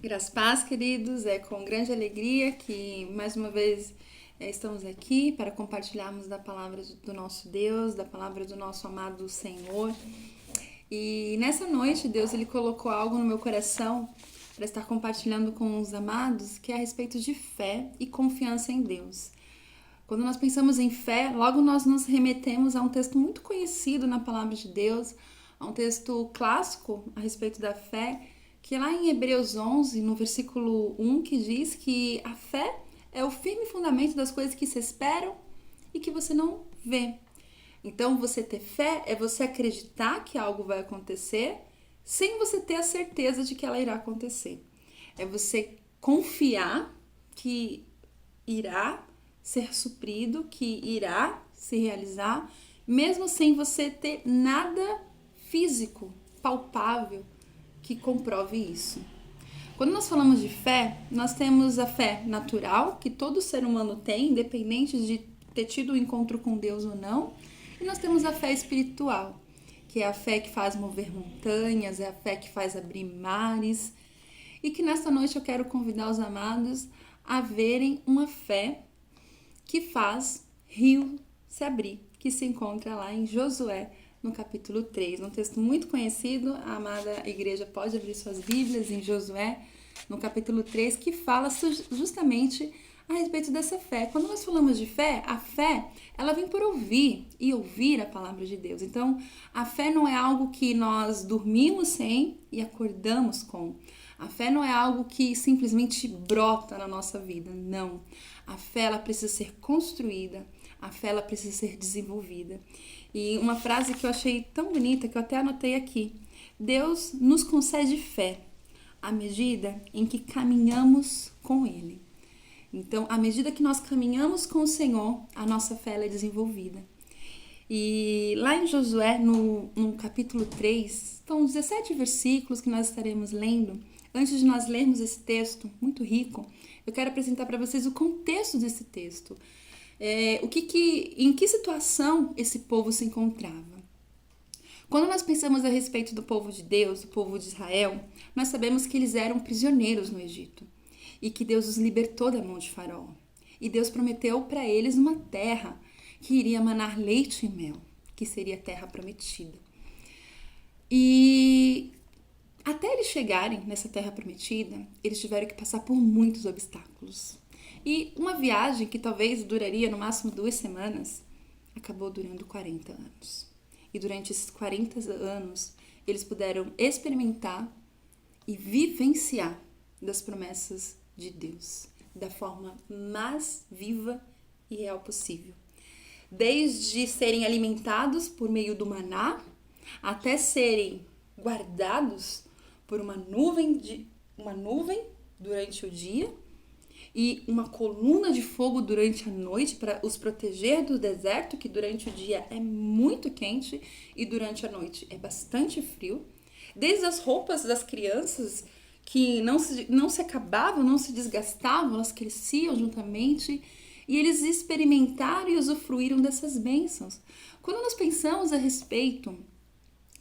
Graças a paz, queridos, é com grande alegria que mais uma vez estamos aqui para compartilharmos da palavra do nosso Deus, da palavra do nosso amado Senhor. E nessa noite, Deus ele colocou algo no meu coração para estar compartilhando com os amados, que é a respeito de fé e confiança em Deus. Quando nós pensamos em fé, logo nós nos remetemos a um texto muito conhecido na palavra de Deus, a um texto clássico a respeito da fé, que é lá em Hebreus 11, no versículo 1, que diz que a fé é o firme fundamento das coisas que se esperam e que você não vê. Então, você ter fé é você acreditar que algo vai acontecer sem você ter a certeza de que ela irá acontecer. É você confiar que irá ser suprido, que irá se realizar, mesmo sem você ter nada físico, palpável, que comprove isso. Quando nós falamos de fé, nós temos a fé natural, que todo ser humano tem, independente de ter tido um encontro com Deus ou não, e nós temos a fé espiritual, que é a fé que faz mover montanhas, é a fé que faz abrir mares, e que nesta noite eu quero convidar os amados a verem uma fé que faz rio se abrir, que se encontra lá em Josué, no capítulo 3, um texto muito conhecido. A amada igreja pode abrir suas Bíblias em Josué, no capítulo 3, que fala justamente a respeito dessa fé. Quando nós falamos de fé, a fé, ela vem por ouvir e ouvir a palavra de Deus. Então, a fé não é algo que nós dormimos sem e acordamos com. A fé não é algo que simplesmente brota na nossa vida, não. A fé, ela precisa ser construída, a fé, ela precisa ser desenvolvida. E uma frase que eu achei tão bonita, que eu até anotei aqui: Deus nos concede fé à medida em que caminhamos com Ele. Então, à medida que nós caminhamos com o Senhor, a nossa fé ela é desenvolvida. E lá em Josué, no capítulo 3, estão 17 versículos que nós estaremos lendo. Antes de nós lermos esse texto muito rico, eu quero apresentar para vocês o contexto desse texto. Em que situação esse povo se encontrava. Quando nós pensamos a respeito do povo de Deus, do povo de Israel, nós sabemos que eles eram prisioneiros no Egito e que Deus os libertou da mão de Faraó. E Deus prometeu para eles uma terra que iria manar leite e mel, que seria a terra prometida. E até eles chegarem nessa terra prometida, eles tiveram que passar por muitos obstáculos. E uma viagem que talvez duraria no máximo 2 semanas, acabou durando 40 anos. E durante esses 40 anos, eles puderam experimentar e vivenciar das promessas de Deus, da forma mais viva e real possível. Desde serem alimentados por meio do maná, até serem guardados por uma nuvem durante o dia e uma coluna de fogo durante a noite para os proteger do deserto, que durante o dia é muito quente e durante a noite é bastante frio. Desde as roupas das crianças, que não se acabavam, não se desgastavam, elas cresciam juntamente, e eles experimentaram e usufruíram dessas bênçãos. Quando nós pensamos a respeito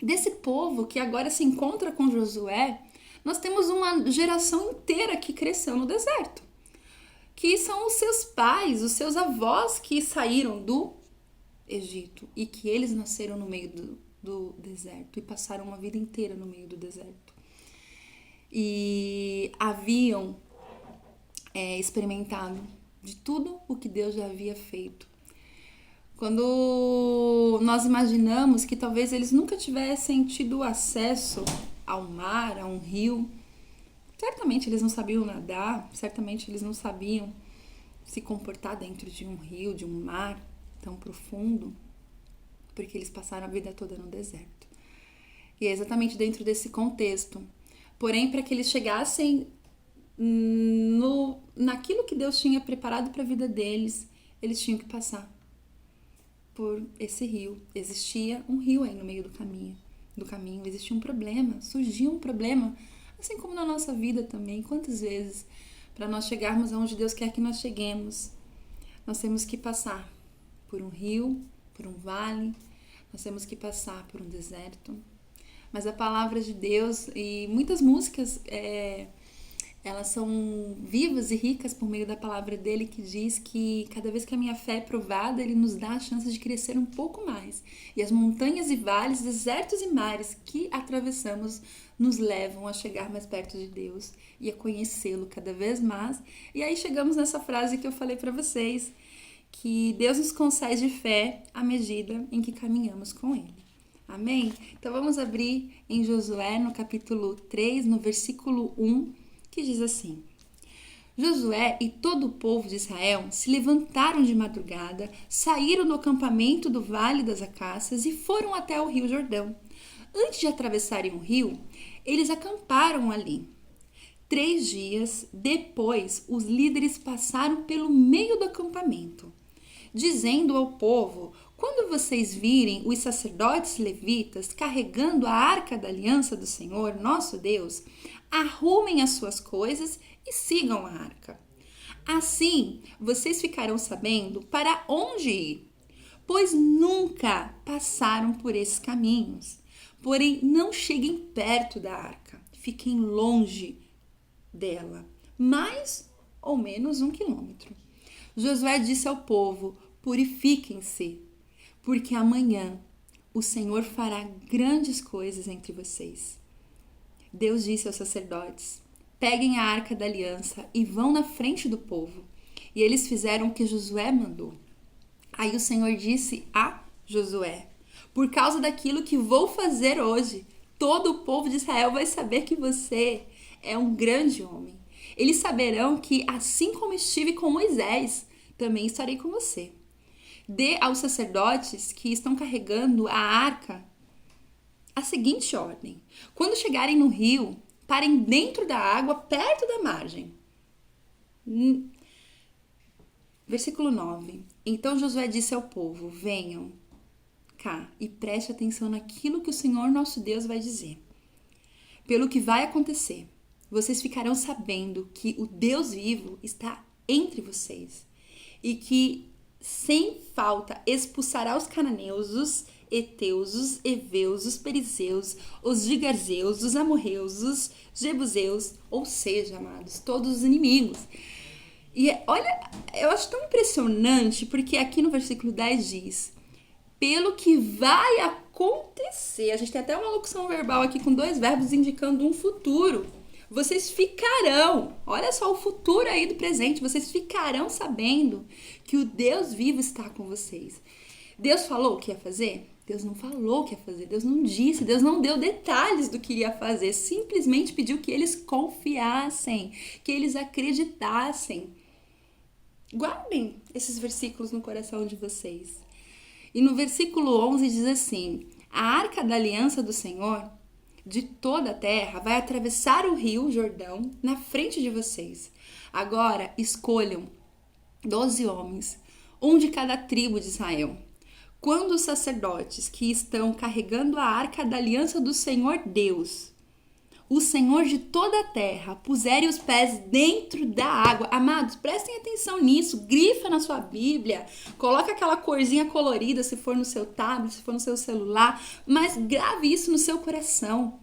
desse povo que agora se encontra com Josué, nós temos uma geração inteira que cresceu no deserto, que são os seus pais, os seus avós que saíram do Egito e que eles nasceram no meio do deserto e passaram uma vida inteira no meio do deserto. E haviam experimentado de tudo o que Deus já havia feito. Quando nós imaginamos que talvez eles nunca tivessem tido acesso ao mar, a um rio, certamente eles não sabiam nadar, certamente eles não sabiam se comportar dentro de um rio, de um mar tão profundo, porque eles passaram a vida toda no deserto. E é exatamente dentro desse contexto. Porém, para que eles chegassem naquilo que Deus tinha preparado para a vida deles, eles tinham que passar por esse rio. Existia um rio aí no meio do caminho. Existia um problema, surgia um problema, assim como na nossa vida também. Quantas vezes, para nós chegarmos aonde Deus quer que nós cheguemos, nós temos que passar por um rio, por um vale, nós temos que passar por um deserto. Mas a palavra de Deus e muitas músicas elas são vivas e ricas por meio da palavra dele, que diz que cada vez que a minha fé é provada, ele nos dá a chance de crescer um pouco mais. E as montanhas e vales, desertos e mares que atravessamos nos levam a chegar mais perto de Deus e a conhecê-lo cada vez mais. E aí chegamos nessa frase que eu falei para vocês, que Deus nos concede fé à medida em que caminhamos com ele. Amém? Então vamos abrir em Josué, no capítulo 3, no versículo 1, que diz assim: Josué e todo o povo de Israel se levantaram de madrugada, saíram do acampamento do Vale das Acácias e foram até o rio Jordão. Antes de atravessarem o rio, eles acamparam ali. 3 dias depois, os líderes passaram pelo meio do acampamento, dizendo ao povo: quando vocês virem os sacerdotes levitas carregando a arca da aliança do Senhor, nosso Deus, arrumem as suas coisas e sigam a arca. Assim, vocês ficarão sabendo para onde ir, pois nunca passaram por esses caminhos. Porém, não cheguem perto da arca, fiquem longe dela, mais ou menos 1 quilômetro. Josué disse ao povo: purifiquem-se, porque amanhã o Senhor fará grandes coisas entre vocês. Deus disse aos sacerdotes: peguem a arca da aliança e vão na frente do povo. E eles fizeram o que Josué mandou. Aí o Senhor disse a Josué: por causa daquilo que vou fazer hoje, todo o povo de Israel vai saber que você é um grande homem. Eles saberão que, assim como estive com Moisés, também estarei com você. Dê aos sacerdotes que estão carregando a arca a seguinte ordem: quando chegarem no rio, parem dentro da água, perto da margem. Versículo 9. Então Josué disse ao povo: venham cá e preste atenção naquilo que o Senhor nosso Deus vai dizer. Pelo que vai acontecer, vocês ficarão sabendo que o Deus vivo está entre vocês e que, sem falta, expulsará os cananeus, os heteus, os heveus, os perizeus, os gigarzeus, os amorreus, os jebuseus, ou seja, amados, todos os inimigos. E olha, eu acho tão impressionante, porque aqui no versículo 10 diz: pelo que vai acontecer. A gente tem até uma locução verbal aqui com 2 verbos indicando um futuro. Vocês ficarão, olha só o futuro aí do presente, vocês ficarão sabendo que o Deus vivo está com vocês. Deus falou o que ia fazer? Deus não falou o que ia fazer, Deus não disse, Deus não deu detalhes do que iria fazer, simplesmente pediu que eles confiassem, que eles acreditassem. Guardem esses versículos no coração de vocês. E no versículo 11 diz assim: a arca da aliança do Senhor de toda a terra vai atravessar o rio Jordão na frente de vocês. Agora escolham 12 homens, um de cada tribo de Israel. Quando os sacerdotes que estão carregando a arca da aliança do Senhor Deus, o Senhor de toda a terra, puserem os pés dentro da água. Amados, prestem atenção nisso, grifa na sua Bíblia, coloca aquela corzinha colorida se for no seu tablet, se for no seu celular, mas grave isso no seu coração.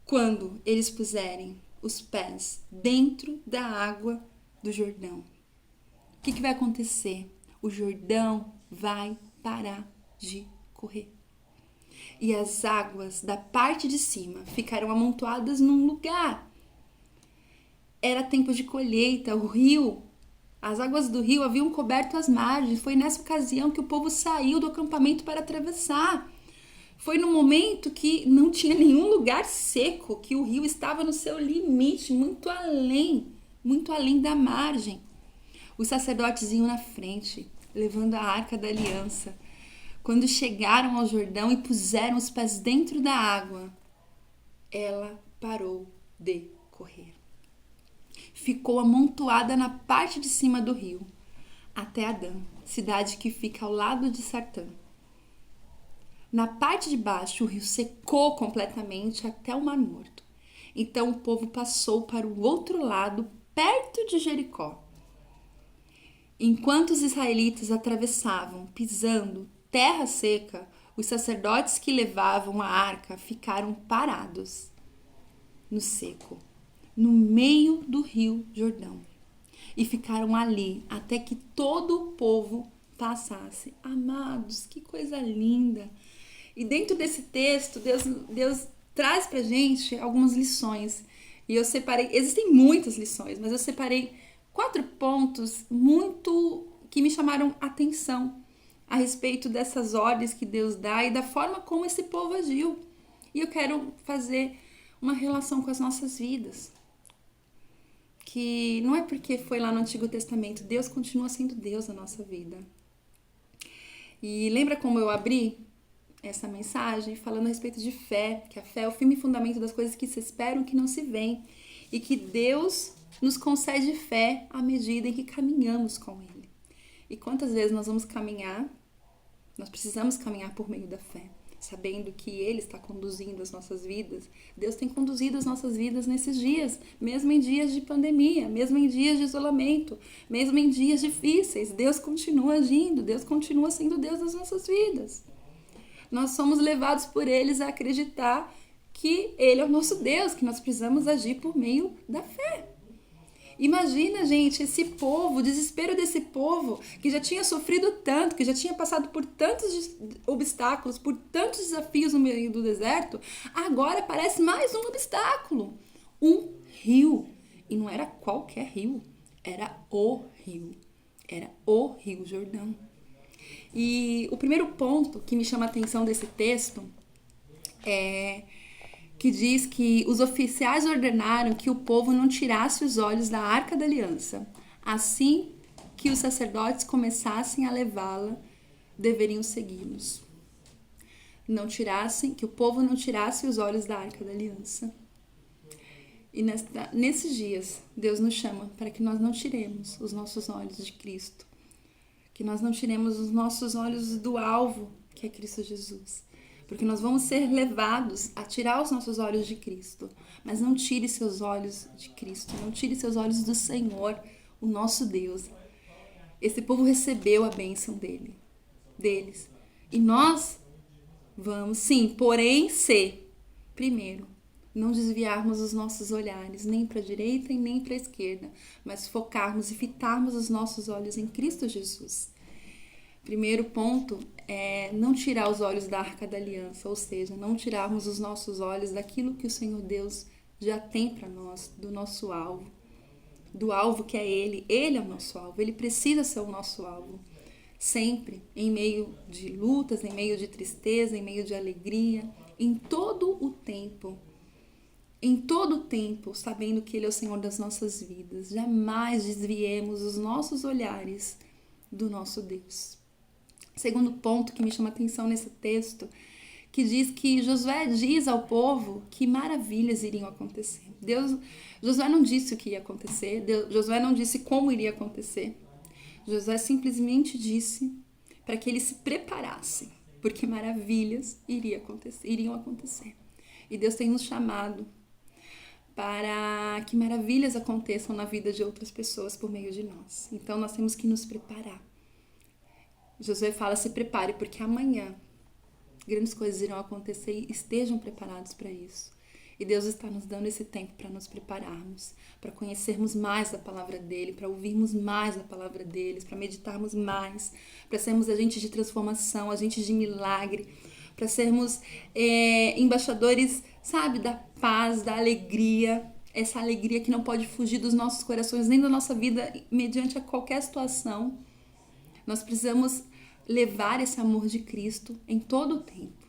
Quando eles puserem os pés dentro da água do Jordão, o que vai acontecer? O Jordão vai parar de correr. E as águas da parte de cima ficaram amontoadas num lugar. Era tempo de colheita, o rio, as águas do rio haviam coberto as margens. Foi nessa ocasião que o povo saiu do acampamento para atravessar. Foi no momento que não tinha nenhum lugar seco, que o rio estava no seu limite, muito além da margem. Os sacerdotes iam na frente, levando a arca da aliança. Quando chegaram ao Jordão e puseram os pés dentro da água, ela parou de correr. Ficou amontoada na parte de cima do rio, até Adã, cidade que fica ao lado de Sartã. Na parte de baixo, o rio secou completamente até o Mar Morto. Então o povo passou para o outro lado, perto de Jericó. Enquanto os israelitas atravessavam, pisando terra seca, Os sacerdotes que levavam a arca ficaram parados no seco, no meio do rio Jordão, e ficaram ali até que todo o povo passasse. Amados, que coisa linda! E dentro desse texto, Deus traz pra gente algumas lições. E eu separei, existem muitas lições, mas eu separei 4 pontos muito que me chamaram atenção a respeito dessas ordens que Deus dá e da forma como esse povo agiu. E eu quero fazer uma relação com as nossas vidas. Que não é porque foi lá no Antigo Testamento, Deus continua sendo Deus na nossa vida. E lembra como eu abri essa mensagem falando a respeito de fé, que a fé é o firme fundamento das coisas que se esperam, que não se veem, e que Deus nos concede fé à medida em que caminhamos com Ele. E quantas vezes nós vamos caminhar, nós precisamos caminhar por meio da fé, sabendo que Ele está conduzindo as nossas vidas. Deus tem conduzido as nossas vidas nesses dias, mesmo em dias de pandemia, mesmo em dias de isolamento, mesmo em dias difíceis. Deus continua agindo, Deus continua sendo Deus das nossas vidas. Nós somos levados por eles a acreditar que Ele é o nosso Deus, que nós precisamos agir por meio da fé. Imagina, gente, esse povo, o desespero desse povo que já tinha sofrido tanto, que já tinha passado por tantos obstáculos, por tantos desafios no meio do deserto, agora aparece mais um obstáculo, um rio. E não era qualquer rio, era o Rio Jordão. E o primeiro ponto que me chama a atenção desse texto é que diz que os oficiais ordenaram que o povo não tirasse os olhos da Arca da Aliança. Assim que os sacerdotes começassem a levá-la, deveriam segui-los. Que o povo não tirasse os olhos da Arca da Aliança. E nesses dias, Deus nos chama para que nós não tiremos os nossos olhos de Cristo. Que nós não tiremos os nossos olhos do alvo, que é Cristo Jesus. Porque nós vamos ser levados a tirar os nossos olhos de Cristo. Mas não tire seus olhos de Cristo. Não tire seus olhos do Senhor, o nosso Deus. Esse povo recebeu a bênção deles. E nós vamos, sim, porém, primeiro, não desviarmos os nossos olhares, nem para a direita e nem para a esquerda, mas focarmos e fitarmos os nossos olhos em Cristo Jesus. Primeiro ponto é não tirar os olhos da Arca da Aliança, ou seja, não tirarmos os nossos olhos daquilo que o Senhor Deus já tem para nós, do nosso alvo, do alvo que é Ele. Ele é o nosso alvo, Ele precisa ser o nosso alvo. Sempre, em meio de lutas, em meio de tristeza, em meio de alegria, em todo o tempo, sabendo que Ele é o Senhor das nossas vidas. Jamais desviemos os nossos olhares do nosso Deus. Segundo ponto que me chama a atenção nesse texto, que diz que Josué diz ao povo que maravilhas iriam acontecer. Josué não disse o que ia acontecer, Josué não disse como iria acontecer. Josué simplesmente disse para que eles se preparassem, porque maravilhas iriam acontecer. E Deus tem nos chamado para que maravilhas aconteçam na vida de outras pessoas por meio de nós. Então nós temos que nos preparar. Josué fala, se prepare, porque amanhã grandes coisas irão acontecer e estejam preparados para isso. E Deus está nos dando esse tempo para nos prepararmos, para conhecermos mais da palavra dele, para ouvirmos mais da palavra deles, para meditarmos mais, para sermos agentes de transformação, agentes de milagre, para sermos embaixadores, sabe, da paz, da alegria, essa alegria que não pode fugir dos nossos corações, nem da nossa vida, mediante a qualquer situação. Nós precisamos levar esse amor de Cristo em todo o tempo.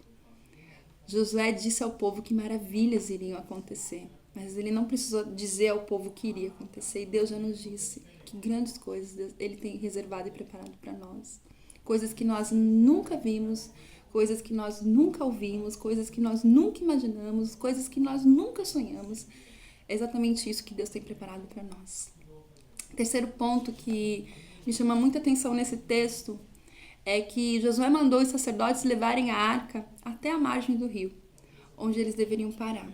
Josué disse ao povo que maravilhas iriam acontecer, mas ele não precisou dizer ao povo que iria acontecer. E Deus já nos disse que grandes coisas Ele tem reservado e preparado para nós. Coisas que nós nunca vimos, coisas que nós nunca ouvimos, coisas que nós nunca imaginamos, coisas que nós nunca sonhamos. É exatamente isso que Deus tem preparado para nós. Terceiro ponto que me chama muita atenção nesse texto é que Josué mandou os sacerdotes levarem a arca até a margem do rio, onde eles deveriam parar.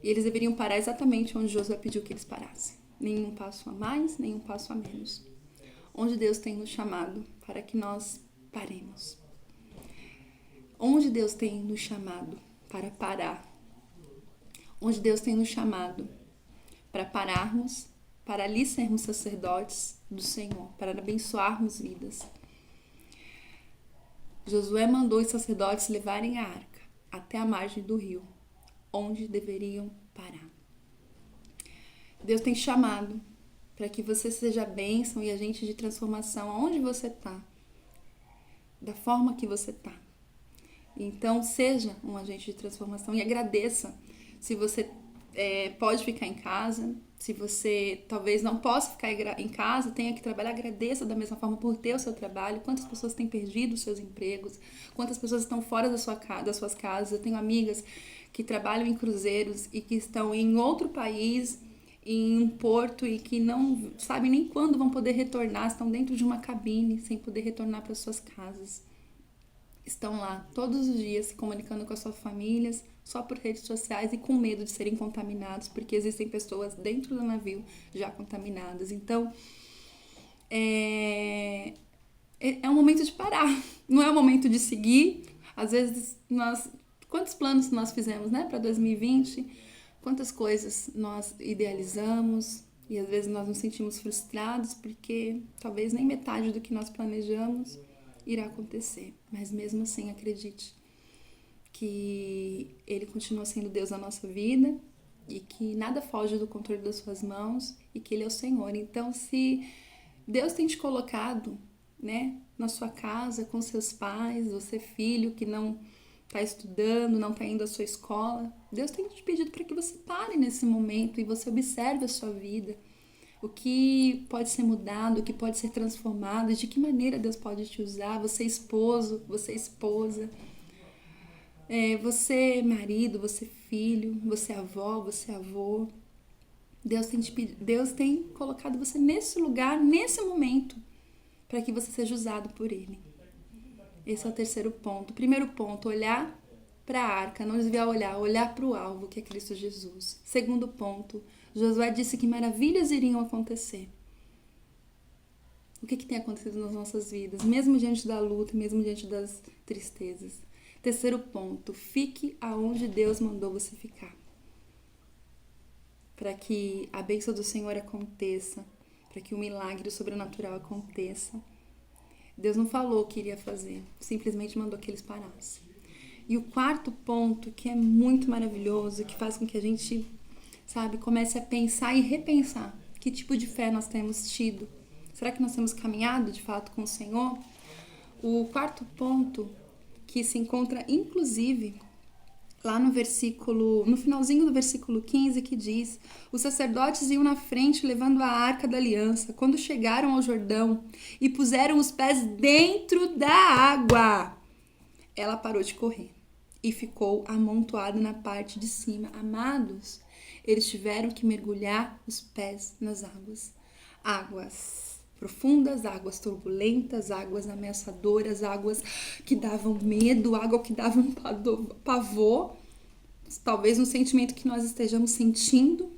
E eles deveriam parar exatamente onde Josué pediu que eles parassem. Nenhum passo a mais, nenhum passo a menos. Onde Deus tem nos chamado para que nós paremos. Onde Deus tem nos chamado para parar? Onde Deus tem nos chamado para pararmos, para ali sermos sacerdotes do Senhor, para abençoarmos vidas. Josué mandou os sacerdotes levarem a arca até a margem do rio, onde deveriam parar. Deus tem chamado para que você seja bênção e agente de transformação aonde você está, da forma que você está. Então, seja um agente de transformação e agradeça. Se você pode ficar em casa, se você talvez não possa ficar em casa, tenha que trabalhar, agradeça da mesma forma por ter o seu trabalho. Quantas pessoas têm perdido os seus empregos? Quantas pessoas estão fora das suas casas? Eu tenho amigas que trabalham em cruzeiros e que estão em outro país, em um porto, e que não sabem nem quando vão poder retornar, estão dentro de uma cabine sem poder retornar para suas casas. Estão lá todos os dias se comunicando com as suas famílias, só por redes sociais e com medo de serem contaminados, porque existem pessoas dentro do navio já contaminadas. Então, é um momento de parar, não é um momento de seguir. Às vezes, quantos planos nós fizemos, né, para 2020? Quantas coisas nós idealizamos e às vezes nós nos sentimos frustrados porque talvez nem metade do que nós planejamos irá acontecer. Mas mesmo assim, acredite que Ele continua sendo Deus na nossa vida e que nada foge do controle das suas mãos e que Ele é o Senhor. Então, se Deus tem te colocado, né, na sua casa com seus pais, você filho que não está estudando, não está indo à sua escola, Deus tem te pedido para que você pare nesse momento e você observe a sua vida. O que pode ser mudado, o que pode ser transformado, de que maneira Deus pode te usar, você esposo, você esposa, você marido, você filho, você avó, você avô. Deus tem colocado você nesse lugar, nesse momento, para que você seja usado por Ele. Esse é o terceiro ponto. Primeiro ponto, olhar para a arca, não desviar o olhar para o alvo, que é Cristo Jesus. Segundo ponto, Josué disse que maravilhas iriam acontecer. O que tem acontecido nas nossas vidas, mesmo diante da luta, mesmo diante das tristezas? Terceiro ponto, fique aonde Deus mandou você ficar. Para que a bênção do Senhor aconteça, para que o milagre sobrenatural aconteça. Deus não falou o que iria fazer, simplesmente mandou que eles parassem. E o quarto ponto, que é muito maravilhoso, que faz com que a gente, comece a pensar e repensar que tipo de fé nós temos tido. Será que nós temos caminhado de fato com o Senhor? O quarto ponto, que se encontra inclusive lá no finalzinho do versículo 15, que diz: os sacerdotes iam na frente levando a arca da aliança, quando chegaram ao Jordão e puseram os pés dentro da água, ela parou de correr e ficou amontoada na parte de cima. Amados, eles tiveram que mergulhar os pés nas águas profundas, águas turbulentas, águas ameaçadoras, águas que davam medo, água que dava um pavor, talvez um sentimento que nós estejamos sentindo,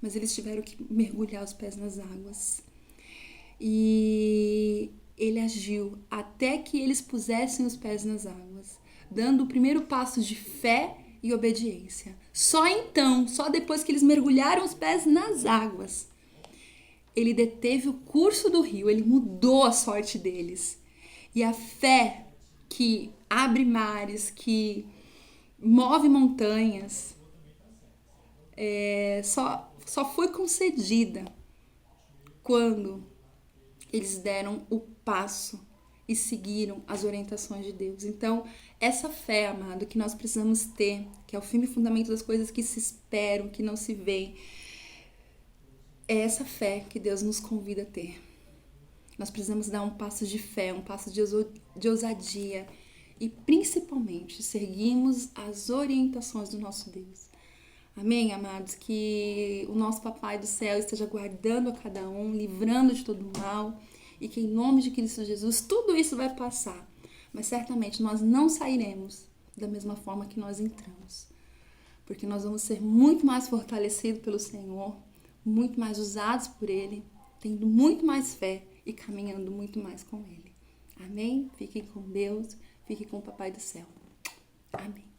mas eles tiveram que mergulhar os pés nas águas. E Ele agiu até que eles pusessem os pés nas águas, dando o primeiro passo de fé e obediência. Só então, só depois que eles mergulharam os pés nas águas, Ele deteve o curso do rio, Ele mudou a sorte deles. E a fé que abre mares, que move montanhas, só foi concedida quando eles deram o passo e seguiram as orientações de Deus. Então, essa fé, amado, que nós precisamos ter, que é o firme fundamento das coisas que se esperam, que não se veem, é essa fé que Deus nos convida a ter. Nós precisamos dar um passo de fé, um passo de ousadia e, principalmente, seguirmos as orientações do nosso Deus. Amém, amados? Que o nosso Papai do Céu esteja guardando a cada um, livrando de todo mal, e que, em nome de Cristo Jesus, tudo isso vai passar. Mas, certamente, nós não sairemos da mesma forma que nós entramos. Porque nós vamos ser muito mais fortalecidos pelo Senhor, muito mais usados por Ele, tendo muito mais fé e caminhando muito mais com Ele. Amém? Fiquem com Deus, fiquem com o Papai do Céu. Amém.